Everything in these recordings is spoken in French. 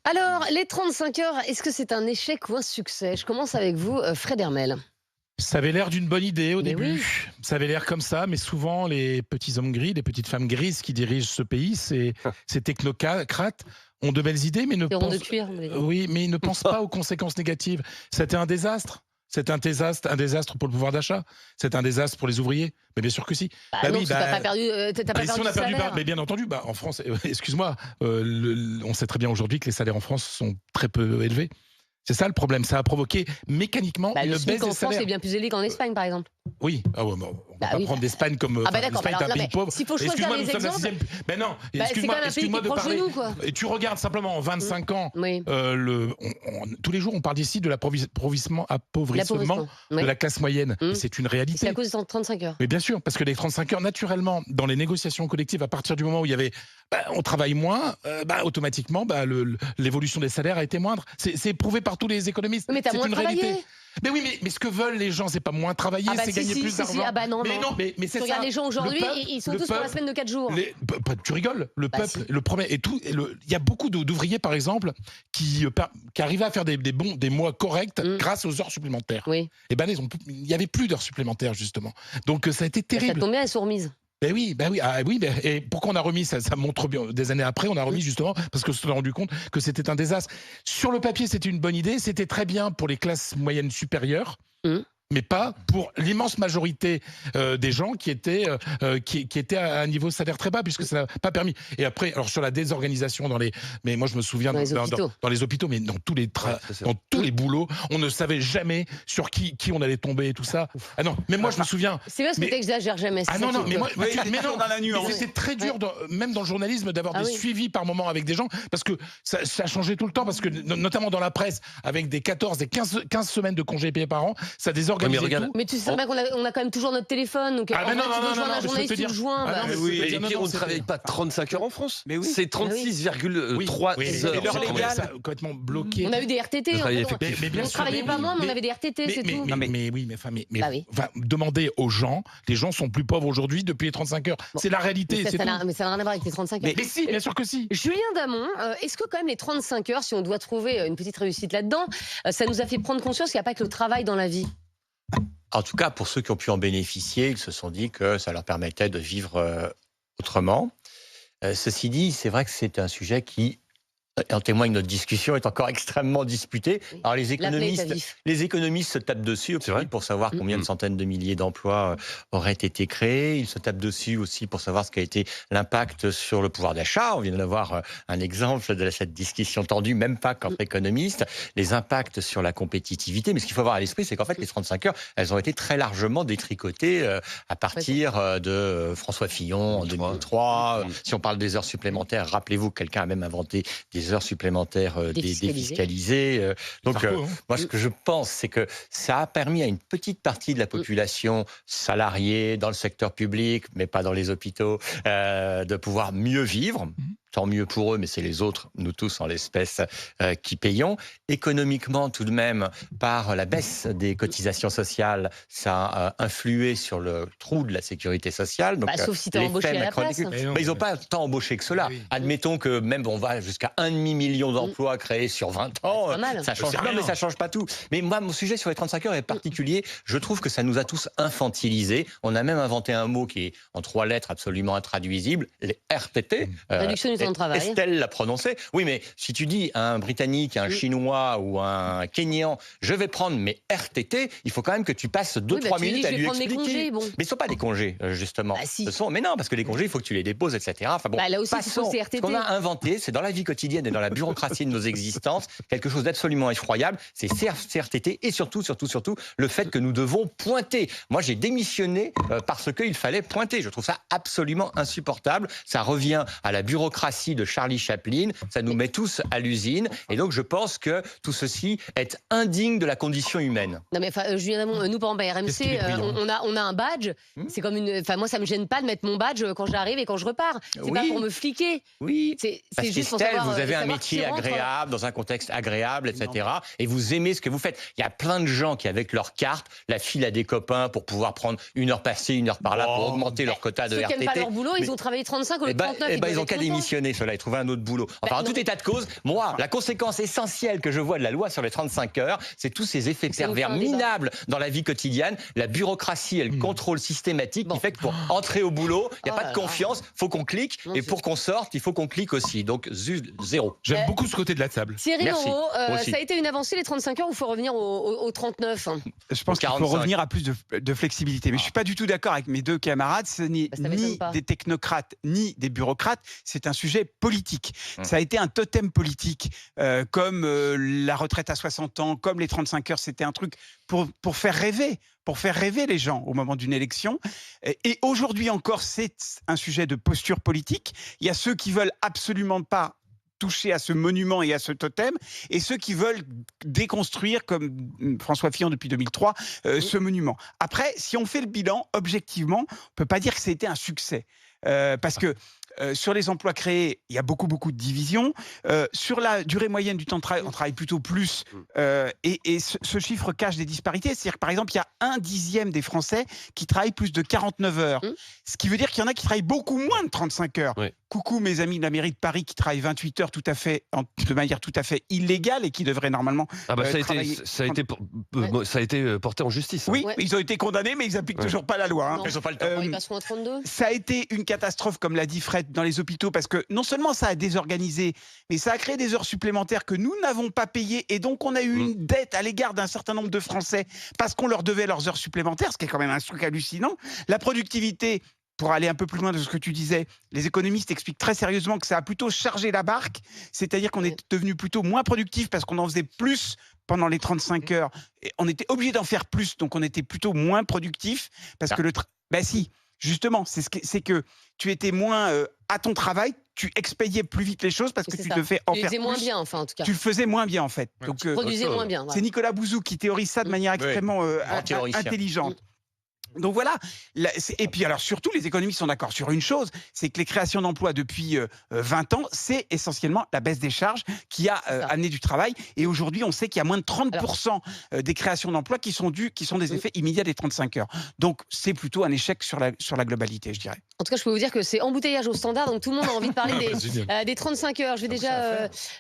Alors, les 35 heures, est-ce que c'est un échec ou un succès? Je commence avec vous, Fred Hermel. Ça avait l'air d'une bonne idée au Mais oui, début. Ça avait l'air comme ça, mais souvent les petits hommes gris, les petites femmes grises qui dirigent ce pays, ces technocrates ont de belles idées, mais ne des ronds de pensent, cuir, vous voulez dire? oui, mais ils ne pensent pas aux conséquences négatives. C'était un désastre. C'est un désastre pour le pouvoir d'achat. C'est un désastre pour les ouvriers. Mais bien sûr que si. Bah Bah non, oui, parce que tu pas perdu, tu pas mais si perdu on a de perdu, salaire. mais bien entendu, en France, excuse-moi, on sait très bien aujourd'hui que les salaires en France sont très peu élevés. C'est ça le problème. Ça a provoqué mécaniquement Bah, une le baisse SMIC en des France salaires. est bien plus élevé qu'en Espagne, par exemple. Oui, ah ouais, bon, on Bah va pas oui. prendre l'Espagne comme Ah bah enfin, d'accord, l'Espagne bah est alors un non, pays mais pauvre. s'il faut choisir Excuse-moi, les nous sommes la exemples, sixième. Mais non, bah, c'est quand même un pays excuse-moi qui est de proche de parler. nous, quoi. Et tu regardes simplement en 25 ans, Oui, tous les jours on parle ici de l'appauvrissement l'appauvrissement. de Oui. la classe moyenne. Mais c'est une C'est à réalité. cause des 35 heures. Mais bien sûr, parce que les 35 heures, naturellement, dans les négociations collectives, à partir du moment où il y avait, on travaille moins, automatiquement, l'évolution des salaires a été moindre. C'est prouvé par tous les économistes. Oui, mais t'as C'est moins une travaillé. réalité. Mais oui, mais ce que veulent les gens, c'est pas moins travailler, Ah bah c'est si, gagner si, plus si, d'argent. si. Ah bah non, Mais non. non, mais Tu c'est regardes ça. les gens Le aujourd'hui, peuple- ils sont le tous sur la peuple- semaine de 4 jours. tu rigoles. Le Bah peuple, si. le premier et tout. Il y a beaucoup d'ouvriers, par exemple, qui arrivaient à faire des mois corrects grâce aux heures supplémentaires. Oui. Et il y avait plus d'heures supplémentaires justement. Donc ça a été Bah, ça terrible. tombe bien, elles sont remises. Et pourquoi on a remis ça montre bien, des années après, on a remis justement parce que on s'est rendu compte que c'était un désastre. Sur le papier, c'était une bonne idée, c'était très bien pour les classes moyennes supérieures. Mmh. Mais pas pour l'immense majorité des gens qui étaient à un niveau de salaire très bas, puisque ça n'a pas permis. Et après, alors sur la désorganisation mais moi je me souviens Dans les hôpitaux. dans les hôpitaux, mais dans tous les boulots, on ne savait jamais sur qui on allait tomber et tout ça. Ah non, mais moi je me souviens. C'est parce que mais- t'exagères jamais. Ah non, non, mais moi, Oui, mais non, dans la nuance. mais c'était très dur, même dans le journalisme, d'avoir Ah des oui. suivis par moment avec des gens, parce que ça changeait tout le temps, parce que notamment dans la presse, avec des 14 et 15 semaines de congés payés par an, ça désorganisait regarde, tout. Mais tu sais bien qu'on a quand même toujours notre téléphone, donc Ah, en mais vrai, non, tu non, veux non, joindre non, un je peux journaliste, te tu le dire. joins. Ah, bah, non, mais oui. Mais non, Pierre, non, on ne c'est- travaille pas 35 heures en France. Mais oui. C'est 36,3 Oui, heures. l'heure c'est légale. ça, complètement bloqué. On a eu des RTT. Le travail on effectif. Mais bien ne sûr, travaillait mais pas oui, moins, mais on mais- avait des RTT, c'est tout. mais oui, Bah oui. enfin, demandez aux gens, les gens sont plus pauvres aujourd'hui depuis les 35 heures. Bon. C'est la réalité, Mais c'est ça tout. n'a rien à voir avec les 35 heures. Mais si, bien sûr que si. Julien Damon, est-ce que quand même les 35 heures, si on doit trouver une petite réussite là-dedans, ça nous a fait prendre conscience qu'il n'y a pas que le travail dans la vie? En tout cas, pour ceux qui ont pu en bénéficier, ils se sont dit que ça leur permettait de vivre autrement. Ceci dit, c'est vrai que c'est un sujet qui, en témoigne notre discussion, est encore extrêmement disputé. Oui. Alors L'appel est à vif. les économistes se tapent dessus C'est vrai. pour savoir combien de centaines de milliers d'emplois auraient été créés. Ils se tapent dessus aussi pour savoir ce qu'a été l'impact sur le pouvoir d'achat. On vient d'avoir un exemple de cette discussion tendue, même pas qu'entre économistes, les impacts sur la compétitivité. Mais ce qu'il faut avoir à l'esprit, c'est qu'en fait, les 35 heures, elles ont été très largement détricotées à partir de François Fillon en 2003. Si on parle des heures supplémentaires, rappelez-vous que quelqu'un a même inventé des heures supplémentaires défiscalisées. Donc, Sarko, hein. moi, ce que je pense, c'est que ça a permis à une petite partie de la population salariée dans le secteur public, mais pas dans les hôpitaux, de pouvoir mieux vivre. Tant mieux pour eux, mais c'est les autres, nous tous en l'espèce, qui payons. Économiquement, tout de même, par la baisse des cotisations sociales, ça a influé sur le trou de la sécurité sociale. Donc, Bah, sauf si t'es l'effet embauché à la macroéconomique. place. Mais non, Mais ils n'ont pas tant embauché que cela. Oui. Admettons que même on va jusqu'à 1,5 million d'emplois créés sur 20 ans. c'est pas mal. Ça change C'est pas, rien. mais ça change pas tout. Mais moi, mon sujet sur les 35 heures est particulier. Je trouve que ça nous a tous infantilisés. On a même inventé un mot qui est en 3 lettres absolument intraduisible, les RTT. Réduction du temps de travail. Estelle l'a prononcé. Oui, mais si tu dis à un Britannique, à un Chinois ou à un Kényan, je vais prendre mes RTT, il faut quand même que tu passes 2-3 tu dis, minutes je à vais lui prendre mes expliquer. congés, bon. Mais ce ne sont pas des congés, justement. Bah, si. Mais non, parce que les congés, il faut que tu les déposes, etc. Enfin bon, Bah, là aussi, il faut passons. ces RTT. Ce qu'on a inventé, c'est dans la vie quotidienne et dans la bureaucratie de nos existences, quelque chose d'absolument effroyable. C'est ces RTT et surtout, le fait que nous devons pointer. Moi, j'ai démissionné parce qu'il fallait pointer. Je trouve ça absolument insupportable. Ça revient à la bureaucratie de Charlie Chaplin. Ça nous met tous à l'usine. Et donc, je pense que tout ceci est indigne de la condition humaine. Non mais Julien Damon, nous par exemple à Qu'est-ce qu'il est RMC, brillant. on a un badge. C'est comme une. Enfin moi ça me gêne pas de mettre mon badge quand j'arrive et quand je repars. C'est Oui. pas pour me fliquer. Oui. C'est Parce juste pour qu'Estelle, savoir. vous avez un savoir qui métier rentre. agréable, dans un contexte agréable, etc. Et vous aimez ce que vous faites. Il y a plein de gens qui, avec leur carte, la filent à des copains pour pouvoir prendre 1 heure par-ci, 1 heure par-là, pour augmenter leur quota de Ceux qui RTT. n'aiment pas leur boulot, ils Mais- ont travaillé 35 au lieu de 39. ils n'ont doivent qu'à être contents. démissionner, ceux-là, et trouver un autre boulot. Enfin, en tout état de cause, moi, la conséquence essentielle que je vois de la loi sur les 35 heures, c'est tous ces effets pervers minables dans la vie quotidienne. La bureaucratie et le contrôle systématique qui fait que pour entrer au boulot, il n'y a pas de confiance, il faut qu'on clique, et pour qu'on sorte, il faut qu'on clique aussi. Donc, zéro. J'aime beaucoup ce côté de la table. Thierry Moreau, ça a été une avancée les 35 heures ou il faut revenir aux 39 hein. Je pense qu'il faut revenir à plus de flexibilité. Mais je ne suis pas du tout d'accord avec mes deux camarades. Ce n'est ni des technocrates ni des bureaucrates. C'est un sujet politique. Ça a été un totem politique. Comme la retraite à 60 ans, comme les 35 heures, c'était un truc pour faire rêver. Pour faire rêver les gens au moment d'une élection. Et aujourd'hui encore, c'est un sujet de posture politique. Il y a ceux qui veulent absolument pas toucher à ce monument et à ce totem, et ceux qui veulent déconstruire, comme François Fillon depuis 2003, ce monument. Après, si on fait le bilan, objectivement, on ne peut pas dire que c'était un succès. Parce que sur les emplois créés, il y a beaucoup de divisions. Sur la durée moyenne du temps de travail, on travaille plutôt plus. Et ce chiffre cache des disparités. C'est-à-dire que, par exemple, il y a 1/10 des Français qui travaillent plus de 49 heures. Ce qui veut dire qu'il y en a qui travaillent beaucoup moins de 35 heures. Coucou mes amis de la mairie de Paris qui travaillent 28 heures de manière tout à fait illégale et qui devraient normalement travailler. Ça a été porté en justice. Oui, ils ont été condamnés, mais ils n'appliquent toujours pas la loi. Ils n'ont pas le temps. Ils passeront en 32. Ça a été une catastrophe, comme l'a dit Fred, dans les hôpitaux, parce que non seulement ça a désorganisé, mais ça a créé des heures supplémentaires que nous n'avons pas payées, et donc on a eu une dette à l'égard d'un certain nombre de Français parce qu'on leur devait leurs heures supplémentaires, ce qui est quand même un truc hallucinant. La productivité, pour aller un peu plus loin de ce que tu disais, les économistes expliquent très sérieusement que ça a plutôt chargé la barque, c'est-à-dire qu'on est devenu plutôt moins productif parce qu'on en faisait plus pendant les 35 heures. Et on était obligé d'en faire plus, donc on était plutôt moins productif parce que si, justement, c'est que tu étais moins à ton travail, tu expédiais plus vite les choses parce que tu devais en faire plus. Tu faisais moins bien, enfin, en tout cas. Tu le faisais moins bien, en fait. Donc, tu produisais moins bien. C'est Nicolas Bouzou qui théorise ça de manière extrêmement intelligente. Donc voilà, et puis alors surtout les économistes sont d'accord sur une chose, c'est que les créations d'emplois depuis 20 ans, c'est essentiellement la baisse des charges qui a amené du travail, et aujourd'hui on sait qu'il y a moins de 30% des créations d'emplois qui sont des effets immédiats des 35 heures. Donc c'est plutôt un échec sur la globalité, je dirais. En tout cas, je peux vous dire que c'est embouteillage au standard, donc tout le monde a envie de parler des 35 heures.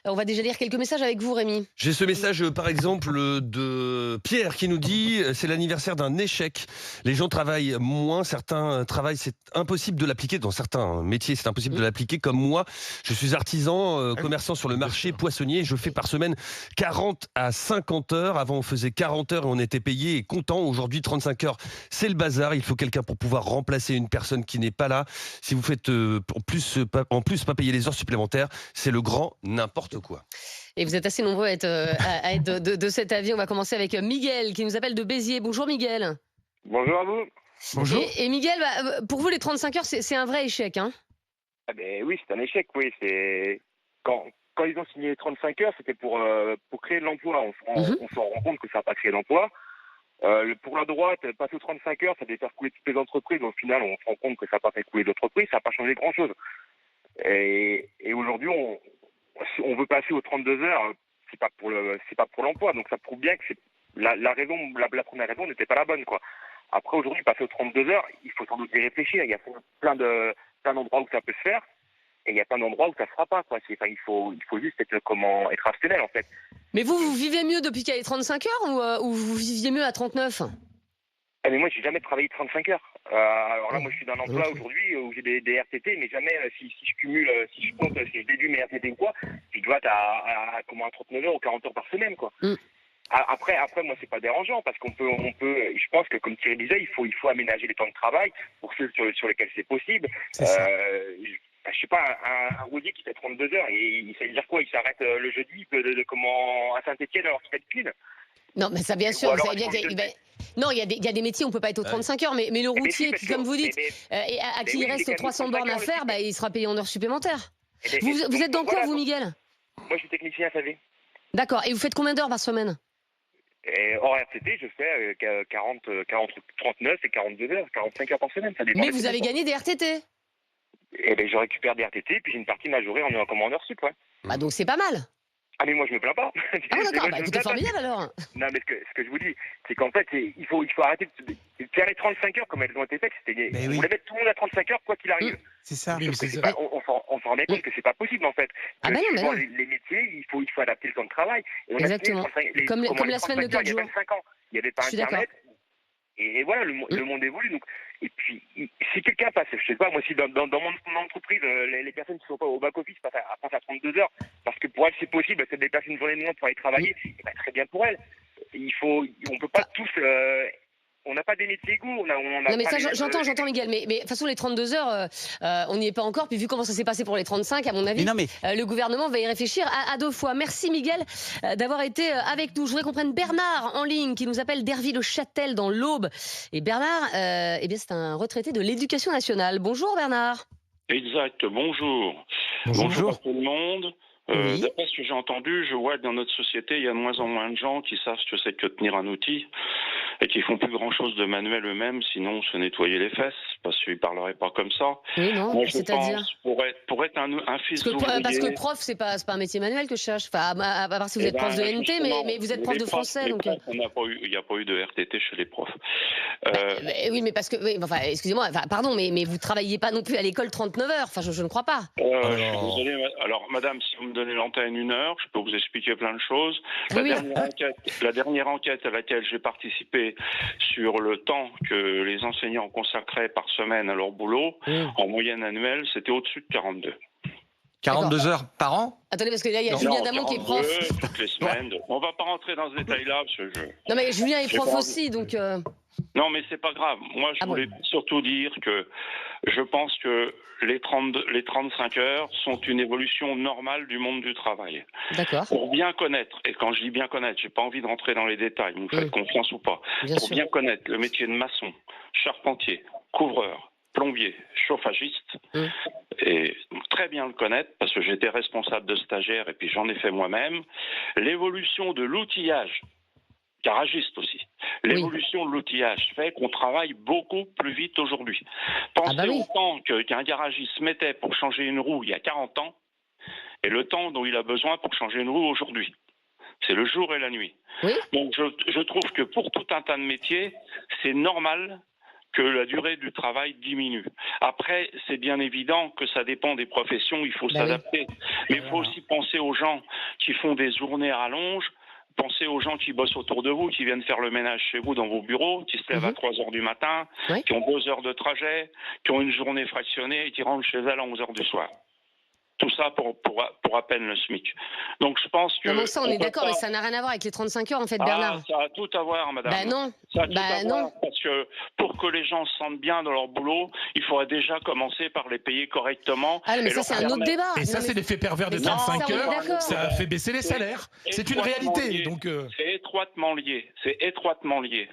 On va déjà lire quelques messages avec vous, Rémi. J'ai ce message, par exemple, de Pierre qui nous dit « C'est l'anniversaire d'un échec. Les gens travaillent moins, certains travaillent, c'est impossible de l'appliquer. Dans certains métiers, c'est impossible de l'appliquer. Comme moi, je suis artisan, commerçant sur le marché, poissonnier. Je fais par semaine 40 à 50 heures. Avant, on faisait 40 heures et on était payé et content. Aujourd'hui, 35 heures, c'est le bazar. Il faut quelqu'un pour pouvoir remplacer une personne qui n'est pas là. Si vous faites en plus pas payer les heures supplémentaires, c'est le grand n'importe quoi. » Et vous êtes assez nombreux à être de cet avis. On va commencer avec Miguel qui nous appelle de Béziers. Bonjour Miguel. Bonjour à vous. Bonjour. Et Miguel, pour vous les 35 heures, c'est un vrai échec, hein? Oui, c'est un échec, oui. Quand ils ont signé les 35 heures, c'était pour créer de l'emploi. On s'en rend compte que ça n'a pas créé d'emploi. Pour la droite, passer aux 35 heures, ça devait faire couler toutes les entreprises. Au final, on se rend compte que ça n'a pas fait couler d'entreprises, ça n'a pas changé grand-chose. Et aujourd'hui, on veut passer aux 32 heures, c'est pas pour l'emploi. Donc ça prouve bien que la première raison n'était pas la bonne, quoi. Après, aujourd'hui, passer aux 32 heures, il faut sans doute y réfléchir. Il y a plein d'endroits où ça peut se faire, et il y a plein d'endroits où ça ne se fera pas, quoi. Il faut juste être rationnel, en fait. Mais vous vivez mieux depuis qu'il y a les 35 heures ou vous viviez mieux à 39? Mais moi, j'ai jamais travaillé 35 heures. Alors là, moi, je suis dans un emploi aujourd'hui où j'ai des RTT, mais jamais, si je cumule, si je déduis mes RTT ou quoi, je dois être à 39 heures ou 40 heures par semaine, quoi. Après, moi, c'est pas dérangeant parce qu'on peut, je pense que comme Thierry disait, il faut aménager les temps de travail pour ceux sur lesquels c'est possible. Je sais pas, un roulier qui fait 32 heures, et ça veut dire quoi? Il s'arrête le jeudi à Saint-Etienne alors qu'il fait de clean? Non, mais ça, bien sûr, vous savez bien non, il y a des métiers où on peut pas être aux 35 heures, mais le routier, qui, comme vous dites, à qui il reste 300 bornes à faire, il sera payé en heures supplémentaires. Vous êtes dans quoi, vous, Miguel? Moi, je suis technicien SAV. D'accord, et vous faites combien d'heures par semaine? Hors RTT, je fais 39 et 42 heures, 45 heures par semaine. Ça dépend. Mais vous avez gagné des RTT? Je récupère des RTT, puis j'ai une partie majorée en heures sup, ouais. Donc c'est pas mal. Ah mais moi je me plains pas. Ah d'accord, bah écoutez, formidable alors. Non mais ce que je vous dis, c'est qu'en fait il faut arrêter de faire les 35 heures comme elles ont été faites. On voulait mettre tout le monde à 35 heures quoi qu'il arrive. C'est ça. Oui, On s'en rend bien compte que c'est pas possible en fait. Ah bah non, mais non. Les métiers, il faut adapter le temps de travail. Et on Exactement. Comme la semaine de 4 jours. Il y a 25 ans, il n'y avait pas Internet. Et voilà, le monde évolue. Donc, et puis, si quelqu'un passe, je sais pas, moi, si dans mon entreprise, les personnes qui sont pas au back-office passent à 32 heures, parce que pour elles, c'est possible, c'est des personnes une journée de moins pour aller travailler, et ben, très bien pour elles. On peut pas tous. On n'a pas des métiers égaux. Non, mais ça, j'entends, Miguel. Mais de toute façon, les 32 heures, on n'y est pas encore. Puis vu comment ça s'est passé pour les 35, à mon avis, le gouvernement va y réfléchir à 2 fois. Merci, Miguel, d'avoir été avec nous. Je voudrais qu'on prenne Bernard en ligne, qui nous appelle d'Herville-le-Châtel, dans l'Aube. Et Bernard, eh bien, c'est un retraité de l'Éducation nationale. Bonjour, Bernard. Exact. Bonjour. Bonjour à tout le monde. Oui. D'après ce que j'ai entendu, je vois que dans notre société, il y a de moins en moins de gens qui savent ce que c'est que tenir un outil et qui font plus grand-chose de manuel eux-mêmes, sinon se nettoyer les fesses, parce qu'ils ne parleraient pas comme ça. Oui, non, moi, c'est-à-dire pour être un fils d'ouvrier... Parce que prof, c'est pas un métier manuel que je cherche. Enfin, à part si vous êtes prof de NT, mais vous êtes prof de français. Donc... il n'y a pas eu de RTT chez les profs. Oui, mais parce que... Oui, enfin, excusez-moi, pardon, mais vous ne travailliez pas non plus à l'école 39 heures. Enfin, je ne crois pas. Je suis désolé. Alors, madame, si vous me donnez l'antenne 1 heure, je peux vous expliquer plein de choses. La dernière enquête à laquelle j'ai participé sur le temps que les enseignants consacraient par semaine à leur boulot, en moyenne annuelle, c'était au-dessus de 42. 42 heures par an? Attendez, parce qu'il y a Julien Damon qui est prof. Toutes les semaines. On va pas rentrer dans ce détail-là, parce que Non, mais Julien est prof aussi, donc... Non, mais c'est pas grave. Moi, je voulais surtout dire que je pense que les 35 heures sont une évolution normale du monde du travail. D'accord. Pour bien connaître, et quand je dis bien connaître, j'ai pas envie de rentrer dans les détails, vous me faites confiance ou pas. Bien connaître le métier de maçon, charpentier, couvreur, plombier, chauffagiste, et très bien le connaître, parce que j'étais responsable de stagiaire et puis j'en ai fait moi-même, l'évolution de l'outillage, garagiste aussi. L'évolution de l'outillage fait qu'on travaille beaucoup plus vite aujourd'hui. Pensez au temps qu'un garagiste mettait pour changer une roue il y a 40 ans et le temps dont il a besoin pour changer une roue aujourd'hui. C'est le jour et la nuit. Oui. Donc je trouve que pour tout un tas de métiers, c'est normal que la durée du travail diminue. Après, c'est bien évident que ça dépend des professions, il faut s'adapter. Mais il faut aussi penser aux gens qui font des journées à rallonge. Pensez aux gens qui bossent autour de vous, qui viennent faire le ménage chez vous dans vos bureaux, qui se lèvent à 3 heures du matin, qui ont 2 heures de trajet, qui ont une journée fractionnée et qui rentrent chez elles à 11 heures du soir. Tout ça pour à peine le SMIC. Donc je pense que... Non, ça, on est d'accord, mais ça n'a rien à voir avec les 35 heures, en fait, Bernard. Ça a tout à voir, madame. Non. Ça a tout à voir, parce que pour que les gens se sentent bien dans leur boulot, il faudrait déjà commencer par les payer correctement. Ah, mais ça, c'est un autre débat. Et ça, c'est l'effet pervers des 35 heures. Ça a fait baisser les salaires. C'est une réalité. Donc c'est étroitement lié. C'est étroitement lié.